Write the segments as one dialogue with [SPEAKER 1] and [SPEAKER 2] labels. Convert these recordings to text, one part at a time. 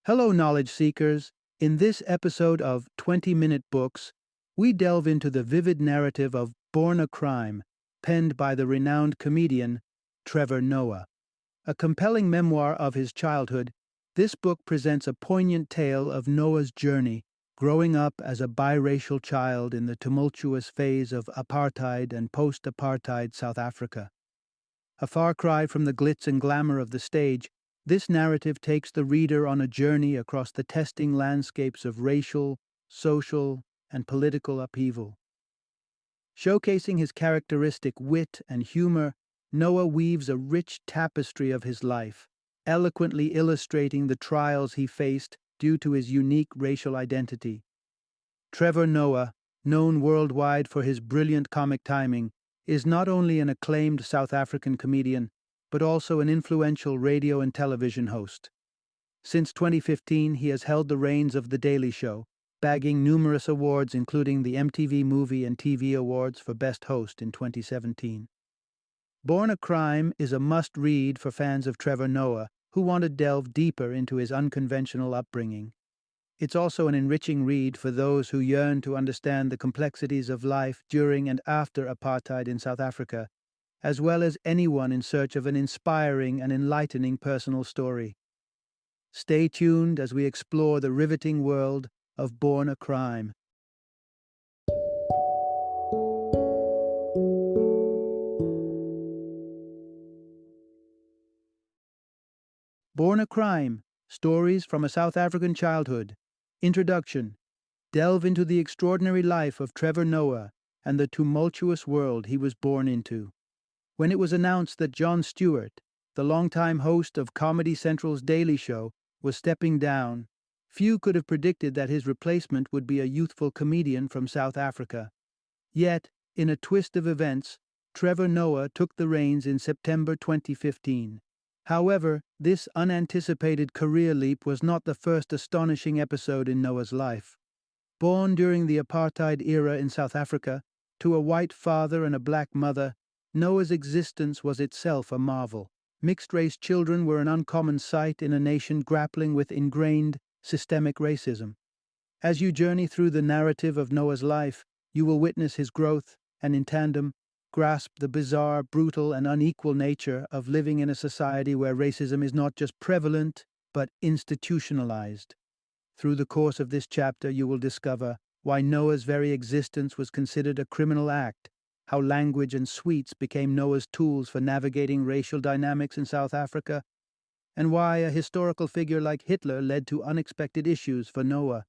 [SPEAKER 1] Hello, knowledge seekers. In this episode of 20-Minute Books, we delve into the vivid narrative of Born a Crime, penned by the renowned comedian Trevor Noah. A compelling memoir of his childhood, this book presents a poignant tale of Noah's journey, growing up as a biracial child in the tumultuous phase of apartheid and post-apartheid South Africa. A far cry from the glitz and glamour of the stage, this narrative takes the reader on a journey across the testing landscapes of racial, social, and political upheaval. Showcasing his characteristic wit and humor, Noah weaves a rich tapestry of his life, eloquently illustrating the trials he faced due to his unique racial identity. Trevor Noah, known worldwide for his brilliant comic timing, is not only an acclaimed South African comedian, but also an influential radio and television host. Since 2015, he has held the reins of The Daily Show, bagging numerous awards including the MTV Movie and TV Awards for Best Host in 2017. Born a Crime is a must-read for fans of Trevor Noah who want to delve deeper into his unconventional upbringing. It's also an enriching read for those who yearn to understand the complexities of life during and after apartheid in South Africa, as well as anyone in search of an inspiring and enlightening personal story. Stay tuned as we explore the riveting world of Born a Crime. Born a Crime: Stories from a South African Childhood. Introduction. Delve into the extraordinary life of Trevor Noah and the tumultuous world he was born into. When it was announced that Jon Stewart, the longtime host of Comedy Central's Daily Show, was stepping down, few could have predicted that his replacement would be a youthful comedian from South Africa. Yet, in a twist of events, Trevor Noah took the reins in September 2015. However, this unanticipated career leap was not the first astonishing episode in Noah's life. Born during the apartheid era in South Africa, to a white father and a black mother, Noah's existence was itself a marvel. Mixed-race children were an uncommon sight in a nation grappling with ingrained, systemic racism. As you journey through the narrative of Noah's life, you will witness his growth and, in tandem, grasp the bizarre, brutal, and unequal nature of living in a society where racism is not just prevalent, but institutionalized. Through the course of this chapter, you will discover why Noah's very existence was considered a criminal act, how language and sweets became Noah's tools for navigating racial dynamics in South Africa, and why a historical figure like Hitler led to unexpected issues for Noah.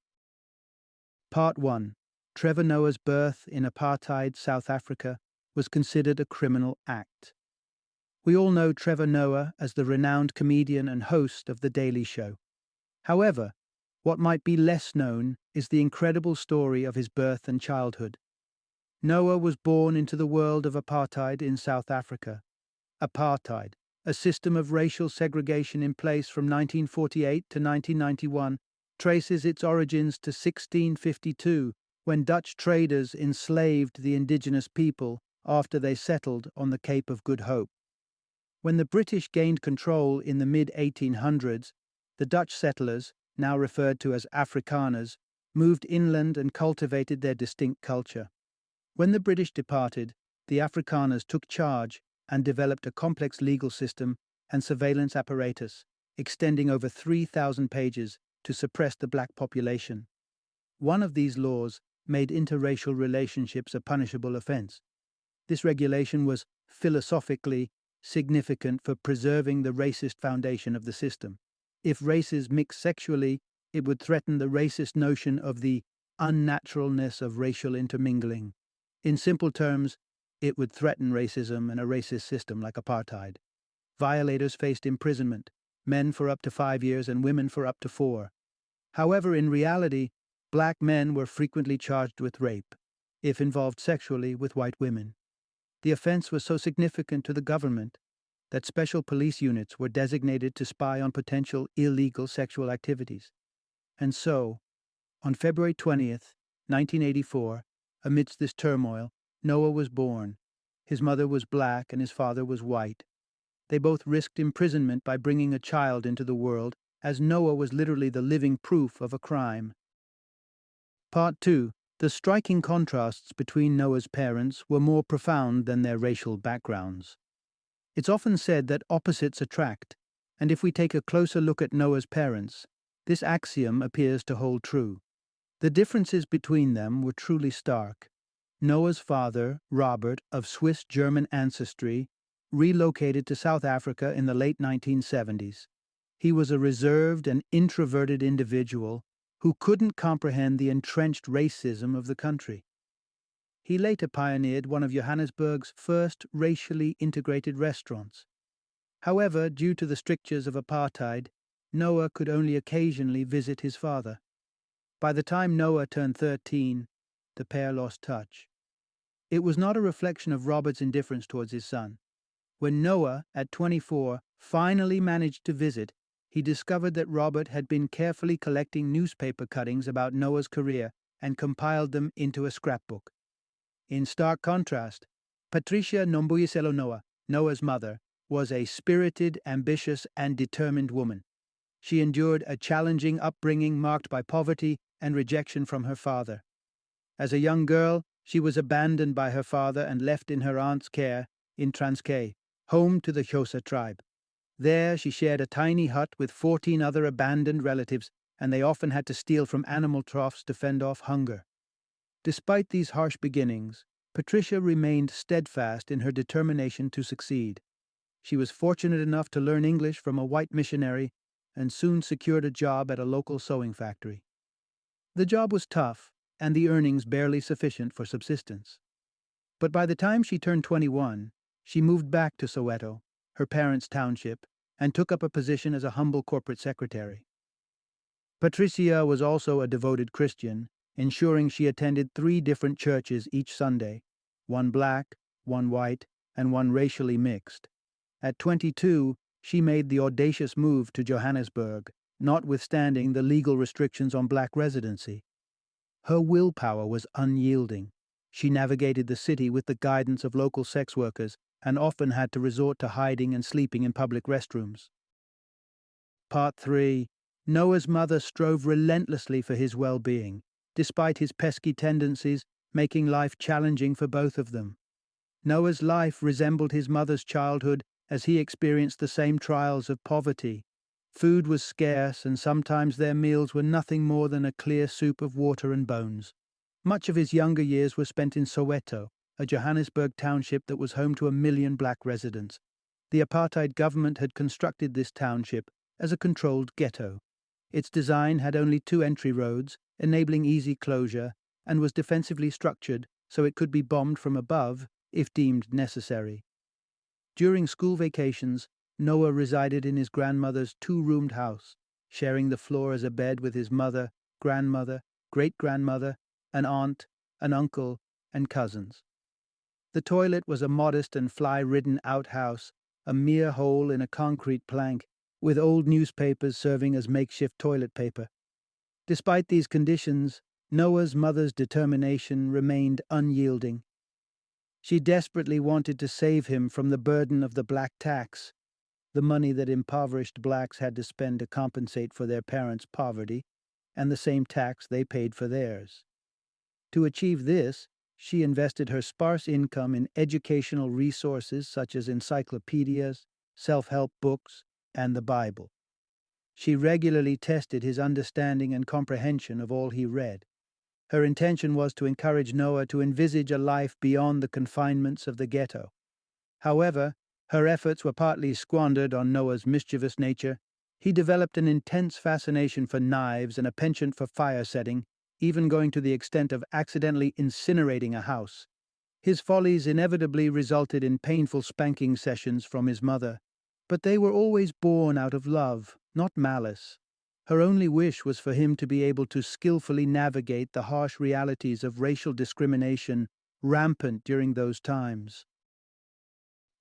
[SPEAKER 1] Part 1. Trevor Noah's birth in apartheid South Africa was considered a criminal act. We all know Trevor Noah as the renowned comedian and host of The Daily Show. However, what might be less known is the incredible story of his birth and childhood. Noah was born into the world of apartheid in South Africa. Apartheid, a system of racial segregation in place from 1948 to 1991, traces its origins to 1652, when Dutch traders enslaved the indigenous people after they settled on the Cape of Good Hope. When the British gained control in the mid-1800s, the Dutch settlers, now referred to as Afrikaners, moved inland and cultivated their distinct culture. When the British departed, the Afrikaners took charge and developed a complex legal system and surveillance apparatus, extending over 3,000 pages to suppress the black population. One of these laws made interracial relationships a punishable offense. This regulation was philosophically significant for preserving the racist foundation of the system. If races mixed sexually, it would threaten the racist notion of the unnaturalness of racial intermingling. In simple terms, it would threaten racism and a racist system like apartheid. Violators faced imprisonment, men for up to 5 years and women for up to 4. However, in reality, black men were frequently charged with rape, if involved sexually with white women. The offense was so significant to the government that special police units were designated to spy on potential illegal sexual activities. And so, on February 20th, 1984, amidst this turmoil, Noah was born. His mother was black and his father was white. They both risked imprisonment by bringing a child into the world as Noah was literally the living proof of a crime. Part 2. The striking contrasts between Noah's parents were more profound than their racial backgrounds. It's often said that opposites attract, and if we take a closer look at Noah's parents, this axiom appears to hold true. The differences between them were truly stark. Noah's father, Robert, of Swiss-German ancestry, relocated to South Africa in the late 1970s. He was a reserved and introverted individual who couldn't comprehend the entrenched racism of the country. He later pioneered one of Johannesburg's first racially integrated restaurants. However, due to the strictures of apartheid, Noah could only occasionally visit his father. By the time Noah turned 13, the pair lost touch. It was not a reflection of Robert's indifference towards his son. When Noah, at 24, finally managed to visit, he discovered that Robert had been carefully collecting newspaper cuttings about Noah's career and compiled them into a scrapbook. In stark contrast, Patricia Nombuyiselo Noah, Noah's mother, was a spirited, ambitious, and determined woman. She endured a challenging upbringing marked by poverty and rejection from her father. As a young girl, she was abandoned by her father and left in her aunt's care in Transkei, home to the Xhosa tribe. There, she shared a tiny hut with 14 other abandoned relatives, and they often had to steal from animal troughs to fend off hunger. Despite these harsh beginnings, Patricia remained steadfast in her determination to succeed. She was fortunate enough to learn English from a white missionary and soon secured a job at a local sewing factory. The job was tough, and the earnings barely sufficient for subsistence. But by the time she turned 21, she moved back to Soweto, her parents' township, and took up a position as a humble corporate secretary. Patricia was also a devoted Christian, ensuring she attended 3 different churches each Sunday, one black, one white, and one racially mixed. At 22, she made the audacious move to Johannesburg, notwithstanding the legal restrictions on black residency. Her willpower was unyielding. She navigated the city with the guidance of local sex workers and often had to resort to hiding and sleeping in public restrooms. Part 3. Noah's mother strove relentlessly for his well-being, despite his pesky tendencies, making life challenging for both of them. Noah's life resembled his mother's childhood as he experienced the same trials of poverty. Food was scarce, and sometimes their meals were nothing more than a clear soup of water and bones. Much of his younger years were spent in Soweto, a Johannesburg township that was home to 1 million black residents. The apartheid government had constructed this township as a controlled ghetto. Its design had only 2 entry roads, enabling easy closure, and was defensively structured so it could be bombed from above if deemed necessary. During school vacations, Noah resided in his grandmother's 2-roomed house, sharing the floor as a bed with his mother, grandmother, great-grandmother, an aunt, an uncle, and cousins. The toilet was a modest and fly-ridden outhouse, a mere hole in a concrete plank, with old newspapers serving as makeshift toilet paper. Despite these conditions, Noah's mother's determination remained unyielding. She desperately wanted to save him from the burden of the black tax, the money that impoverished blacks had to spend to compensate for their parents' poverty, and the same tax they paid for theirs. To achieve this, she invested her sparse income in educational resources such as encyclopedias, self-help books, and the Bible. She regularly tested his understanding and comprehension of all he read. Her intention was to encourage Noah to envisage a life beyond the confinements of the ghetto. However, her efforts were partly squandered on Noah's mischievous nature. He developed an intense fascination for knives and a penchant for fire setting, even going to the extent of accidentally incinerating a house. His follies inevitably resulted in painful spanking sessions from his mother, but they were always born out of love, not malice. Her only wish was for him to be able to skillfully navigate the harsh realities of racial discrimination rampant during those times.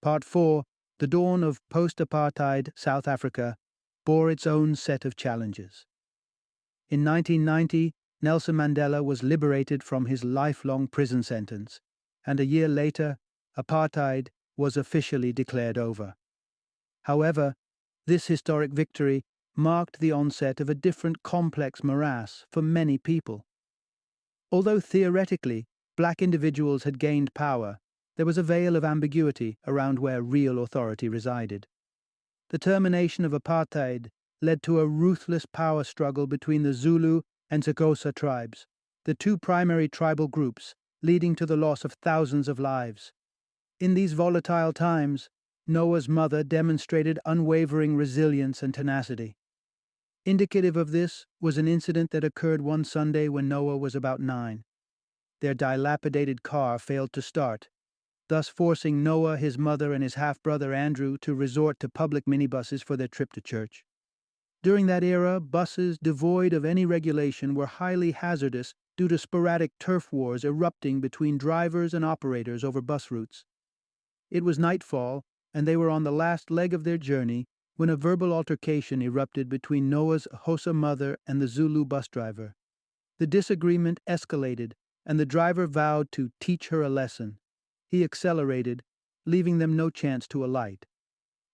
[SPEAKER 1] Part 4. The dawn of post-apartheid South Africa bore its own set of challenges. In 1990, Nelson Mandela was liberated from his lifelong prison sentence, and a year later, apartheid was officially declared over. However, this historic victory marked the onset of a different complex morass for many people. Although theoretically, black individuals had gained power, there was a veil of ambiguity around where real authority resided. The termination of apartheid led to a ruthless power struggle between the Zulu and Xhosa tribes, the two primary tribal groups, leading to the loss of thousands of lives. In these volatile times, Noah's mother demonstrated unwavering resilience and tenacity. Indicative of this was an incident that occurred one Sunday when Noah was about 9. Their dilapidated car failed to start, thus forcing Noah, his mother, and his half-brother Andrew to resort to public minibuses for their trip to church. During that era, buses devoid of any regulation were highly hazardous due to sporadic turf wars erupting between drivers and operators over bus routes. It was nightfall, and they were on the last leg of their journey when a verbal altercation erupted between Noah's Xhosa mother and the Zulu bus driver. The disagreement escalated, and the driver vowed to teach her a lesson. He accelerated, leaving them no chance to alight.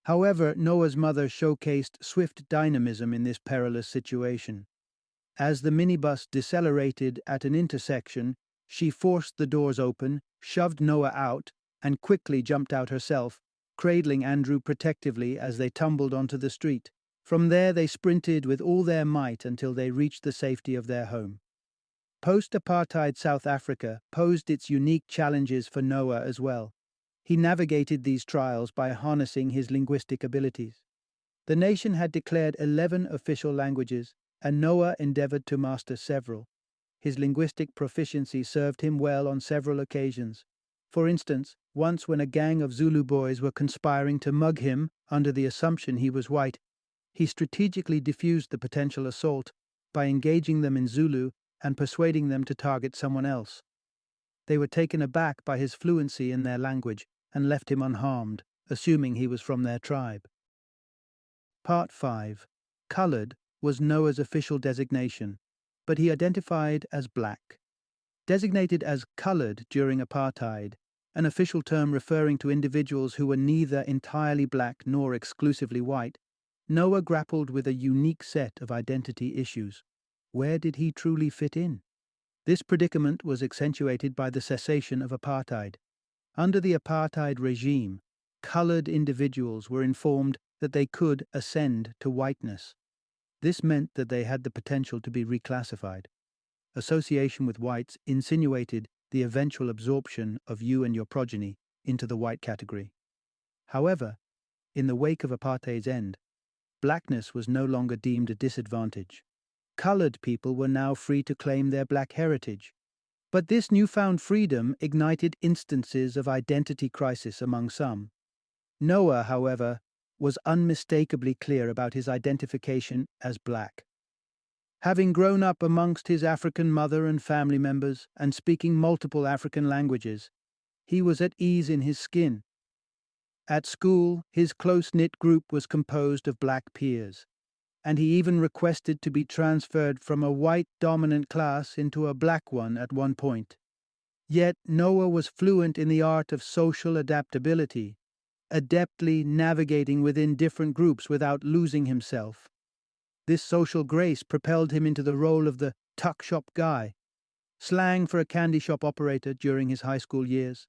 [SPEAKER 1] However, Noah's mother showcased swift dynamism in this perilous situation. As the minibus decelerated at an intersection, she forced the doors open, shoved Noah out, and quickly jumped out herself, cradling Andrew protectively as they tumbled onto the street. From there they sprinted with all their might until they reached the safety of their home. Post-apartheid South Africa posed its unique challenges for Noah as well. He navigated these trials by harnessing his linguistic abilities. The nation had declared 11 official languages, and Noah endeavored to master several. His linguistic proficiency served him well on several occasions. For instance, once when a gang of Zulu boys were conspiring to mug him under the assumption he was white, he strategically diffused the potential assault by engaging them in Zulu and persuading them to target someone else. They were taken aback by his fluency in their language and left him unharmed, assuming he was from their tribe. Part 5. Colored was Noah's official designation, but he identified as black. Designated as colored during apartheid, an official term referring to individuals who were neither entirely black nor exclusively white, Noah grappled with a unique set of identity issues. Where did he truly fit in? This predicament was accentuated by the cessation of apartheid. Under the apartheid regime, colored individuals were informed that they could ascend to whiteness. This meant that they had the potential to be reclassified. Association with whites insinuated the eventual absorption of you and your progeny into the white category. However, in the wake of apartheid's end, blackness was no longer deemed a disadvantage. Colored people were now free to claim their black heritage. But this newfound freedom ignited instances of identity crisis among some. Noah, however, was unmistakably clear about his identification as black. Having grown up amongst his African mother and family members and speaking multiple African languages, he was at ease in his skin. At school, his close-knit group was composed of black peers, and he even requested to be transferred from a white-dominant class into a black one at one point. Yet Noah was fluent in the art of social adaptability, adeptly navigating within different groups without losing himself. This social grace propelled him into the role of the tuck shop guy, slang for a candy shop operator during his high school years.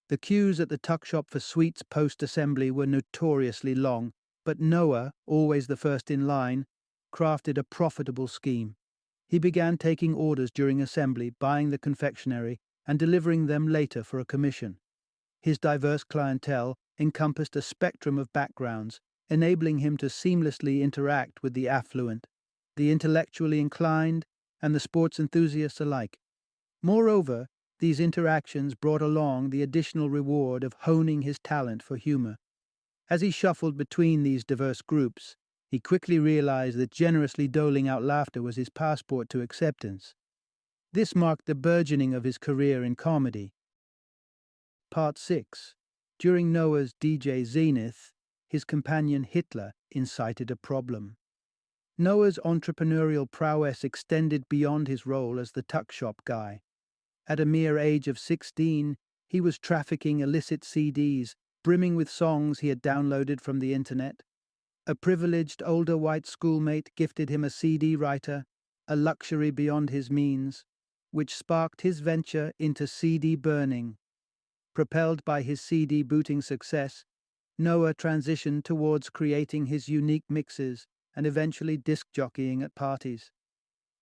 [SPEAKER 1] The queues at the tuck shop for sweets post-assembly were notoriously long, but Noah, always the first in line, crafted a profitable scheme. He began taking orders during assembly, buying the confectionery, and delivering them later for a commission. His diverse clientele encompassed a spectrum of backgrounds, enabling him to seamlessly interact with the affluent, the intellectually inclined, and the sports enthusiasts alike. Moreover, these interactions brought along the additional reward of honing his talent for humor. As he shuffled between these diverse groups, he quickly realized that generously doling out laughter was his passport to acceptance. This marked the burgeoning of his career in comedy. Part 6. During Noah's DJ Zenith, his companion Hitler incited a problem. Noah's entrepreneurial prowess extended beyond his role as the tuck shop guy. At a mere age of 16, he was trafficking illicit CDs, brimming with songs he had downloaded from the internet. A privileged older white schoolmate gifted him a CD writer, a luxury beyond his means, which sparked his venture into CD burning. Propelled by his CD booting success, Noah transitioned towards creating his unique mixes and eventually disc jockeying at parties.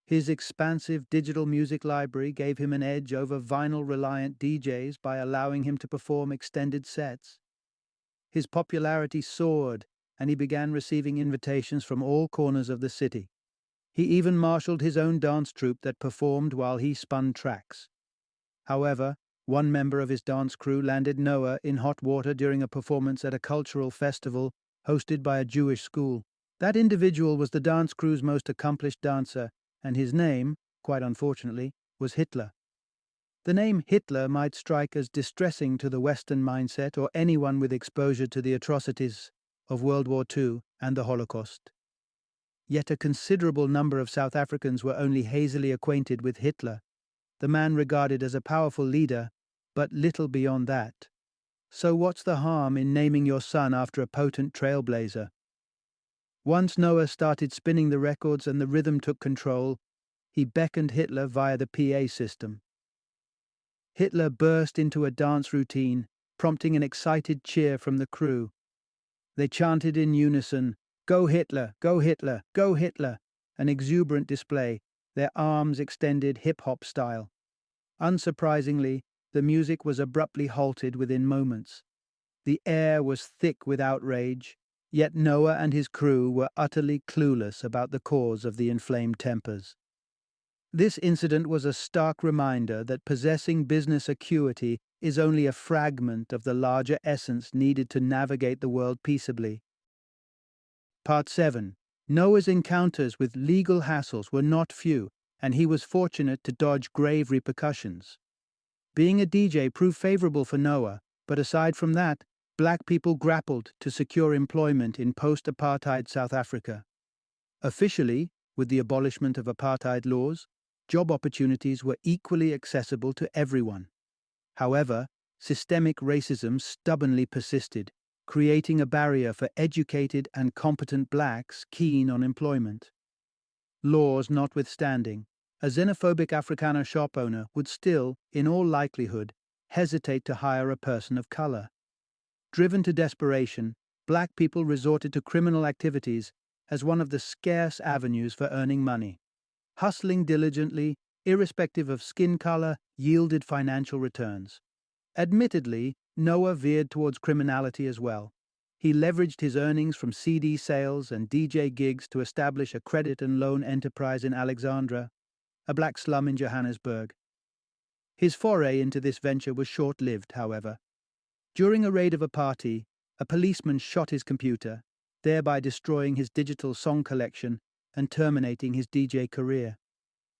[SPEAKER 1] His expansive digital music library gave him an edge over vinyl-reliant DJs by allowing him to perform extended sets. His popularity soared, and he began receiving invitations from all corners of the city. He even marshaled his own dance troupe that performed while he spun tracks. However, one member of his dance crew landed Noah in hot water during a performance at a cultural festival hosted by a Jewish school. That individual was the dance crew's most accomplished dancer, and his name, quite unfortunately, was Hitler. The name Hitler might strike as distressing to the Western mindset or anyone with exposure to the atrocities of World War II and the Holocaust. Yet a considerable number of South Africans were only hazily acquainted with Hitler, the man regarded as a powerful leader, but little beyond that. So what's the harm in naming your son after a potent trailblazer? Once Noah started spinning the records and the rhythm took control, he beckoned Hitler via the PA system. Hitler burst into a dance routine, prompting an excited cheer from the crew. They chanted in unison, "Go Hitler, go Hitler, go Hitler," an exuberant display, their arms extended hip-hop style. Unsurprisingly, the music was abruptly halted within moments. The air was thick with outrage, yet Noah and his crew were utterly clueless about the cause of the inflamed tempers. This incident was a stark reminder that possessing business acuity is only a fragment of the larger essence needed to navigate the world peaceably. Part 7. Noah's encounters with legal hassles were not few, and he was fortunate to dodge grave repercussions. Being a DJ proved favorable for Noah, but aside from that, black people grappled to secure employment in post-apartheid South Africa. Officially, with the abolishment of apartheid laws, job opportunities were equally accessible to everyone. However, systemic racism stubbornly persisted, creating a barrier for educated and competent blacks keen on employment. Laws notwithstanding, a xenophobic Afrikaner shop owner would still, in all likelihood, hesitate to hire a person of color. Driven to desperation, black people resorted to criminal activities as one of the scarce avenues for earning money. Hustling diligently, irrespective of skin color, yielded financial returns. Admittedly, Noah veered towards criminality as well. He leveraged his earnings from CD sales and DJ gigs to establish a credit and loan enterprise in Alexandra, a black slum in Johannesburg. His foray into this venture was short-lived, however. During a raid of a party, a policeman shot his computer, thereby destroying his digital song collection and terminating his DJ career.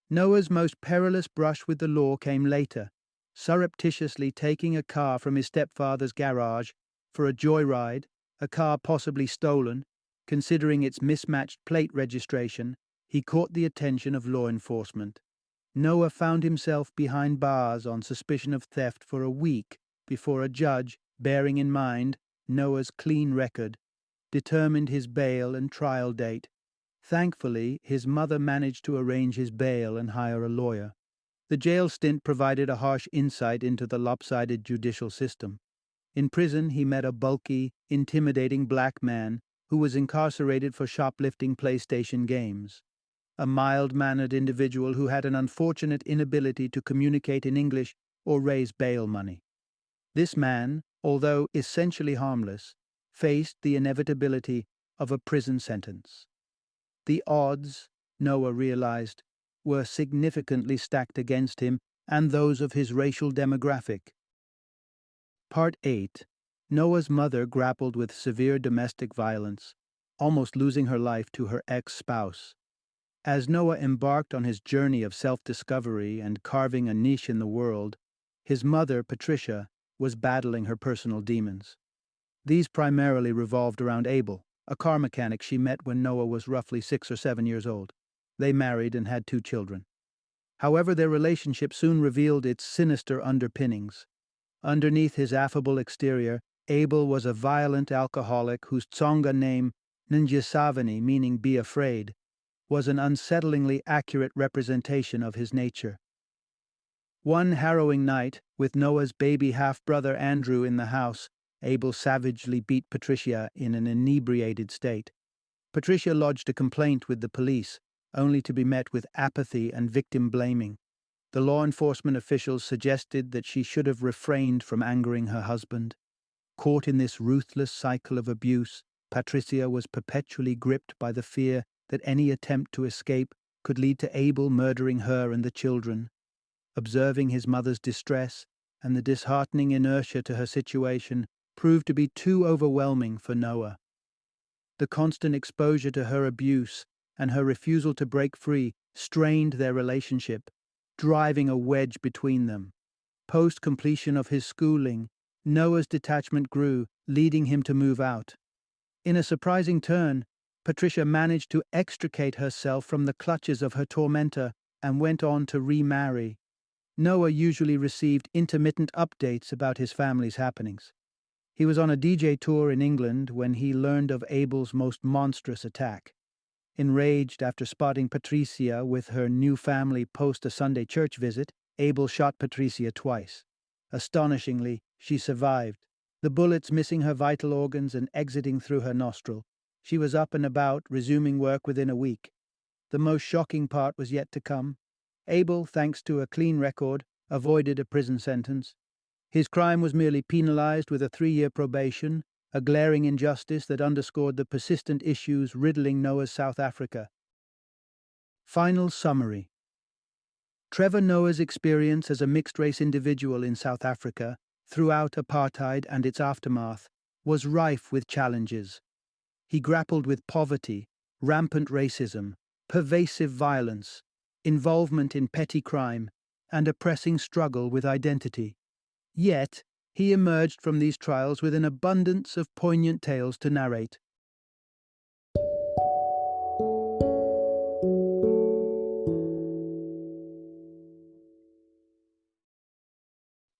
[SPEAKER 1] Noah's most perilous brush with the law came later, surreptitiously taking a car from his stepfather's garage for a joyride, a car possibly stolen. Considering its mismatched plate registration, he caught the attention of law enforcement. Noah found himself behind bars on suspicion of theft for a week before a judge, bearing in mind Noah's clean record, determined his bail and trial date. Thankfully, his mother managed to arrange his bail and hire a lawyer. The jail stint provided a harsh insight into the lopsided judicial system. In prison, he met a bulky, intimidating black man who was incarcerated for shoplifting PlayStation games. A mild-mannered individual who had an unfortunate inability to communicate in English or raise bail money. This man, although essentially harmless, faced the inevitability of a prison sentence. The odds, Noah realized, were significantly stacked against him and those of his racial demographic. Part 8. Noah's mother grappled with severe domestic violence, almost losing her life to her ex-spouse. As Noah embarked on his journey of self-discovery and carving a niche in the world, his mother, Patricia, was battling her personal demons. These primarily revolved around Abel, a car mechanic she met when Noah was roughly 6 or 7 years old. They married and had 2 children. However, their relationship soon revealed its sinister underpinnings. Underneath his affable exterior, Abel was a violent alcoholic whose Tsonga name Ninjasavani, meaning be afraid, was an unsettlingly accurate representation of his nature. One harrowing night, with Noah's baby half-brother Andrew in the house, Abel savagely beat Patricia in an inebriated state. Patricia lodged a complaint with the police, only to be met with apathy and victim blaming. The law enforcement officials suggested that she should have refrained from angering her husband. Caught in this ruthless cycle of abuse, Patricia was perpetually gripped by the fear that any attempt to escape could lead to Abel murdering her and the children. Observing his mother's distress and the disheartening inertia to her situation proved to be too overwhelming for Noah. The constant exposure to her abuse and her refusal to break free strained their relationship, driving a wedge between them. Post-completion of his schooling, Noah's detachment grew, leading him to move out. In a surprising turn, Patricia managed to extricate herself from the clutches of her tormentor and went on to remarry. Noah usually received intermittent updates about his family's happenings. He was on a DJ tour in England when he learned of Abel's most monstrous attack. Enraged after spotting Patricia with her new family post a Sunday church visit, Abel shot Patricia twice. Astonishingly, she survived, the bullets missing her vital organs and exiting through her nostril. She was up and about, resuming work within a week. The most shocking part was yet to come. Abel, thanks to a clean record, avoided a prison sentence. His crime was merely penalized with a 3-year probation, a glaring injustice that underscored the persistent issues riddling Noah's South Africa. Final summary. Trevor Noah's experience as a mixed-race individual in South Africa, throughout apartheid and its aftermath, was rife with challenges. He grappled with poverty, rampant racism, pervasive violence, involvement in petty crime, and a pressing struggle with identity. Yet, he emerged from these trials with an abundance of poignant tales to narrate.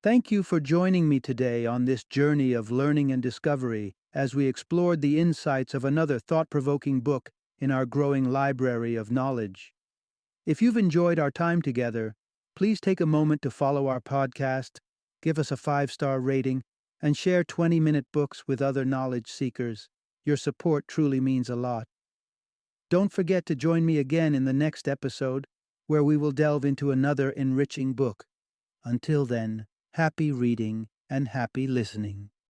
[SPEAKER 1] Thank you for joining me today on this journey of learning and discovery as we explored the insights of another thought-provoking book in our growing library of knowledge. If you've enjoyed our time together, please take a moment to follow our podcast, give us a 5-star rating, and share 20-minute books with other knowledge seekers. Your support truly means a lot. Don't forget to join me again in the next episode, where we will delve into another enriching book. Until then, happy reading and happy listening.